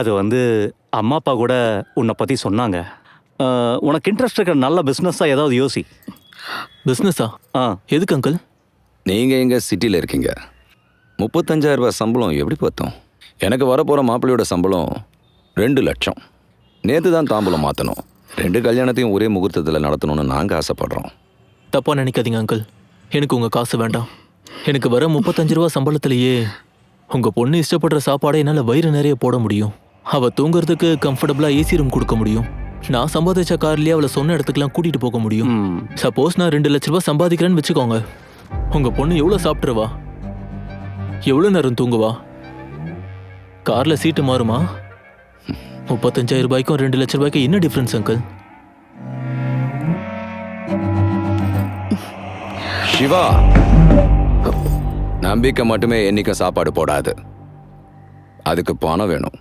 அது வந்து அம்மா அப்பா கூட உன்னை பற்றி சொன்னாங்க. உனக்கு இன்ட்ரெஸ்ட் இருக்கிற நல்ல பிஸ்னஸாக ஏதாவது யோசி. பிஸ்னஸா? ஆ எதுக்கு அங்கிள்? நீங்கள் எங்கே சிட்டியில் இருக்கீங்க? 35,000 ரூபாய் சம்பளம் எப்படி பார்த்தோம்? எனக்கு வரப்போகிற மாப்பிள்ளையோட சம்பளம் 2 லட்சம். நேற்று தான் தாம்பூலம் மாற்றணும். 2 கல்யாணத்தையும் ஒரே முகூர்த்தத்தில் நடத்தணும்னு நாங்கள் ஆசைப்படுறோம். தப்பா நினைக்காதீங்க அங்கிள். எனக்கு உங்க காசு வேண்டாம். எனக்கு வர 35 ரூபா சம்பளத்திலேயே உங்க பொண்ணு இஷ்டப்படுற சாப்பாடை என்னால் வயிறு நிறைய போட முடியும். அவ தூங்குறதுக்கு கம்ஃபர்டபுளா ஏசி ரூம் கொடுக்க முடியும். நான் சம்பாதிச்ச கார்லயே அவளை சொன்ன இடத்துக்குலாம் கூட்டிட்டு போக முடியும். சப்போஸ் நான் 2 லட்ச ரூபாய் சம்பாதிக்கிறேன்னு வச்சுக்கோங்க. உங்க பொண்ணு எவ்வளவு சாப்பிட்டுருவா? எவ்வளவு நேரம் தூங்குவா? கார்ல சீட்டு மாறுமா? 35,000 ரூபாய்க்கும் 2 லட்ச ரூபாய்க்கும் என்ன டிஃபரன்ஸ் அங்கிள்? சிவா, நம்பிக்கை மட்டுமே என்னைக்கும் சாப்பாடு போடாது. அதுக்கு பணம் வேணும்.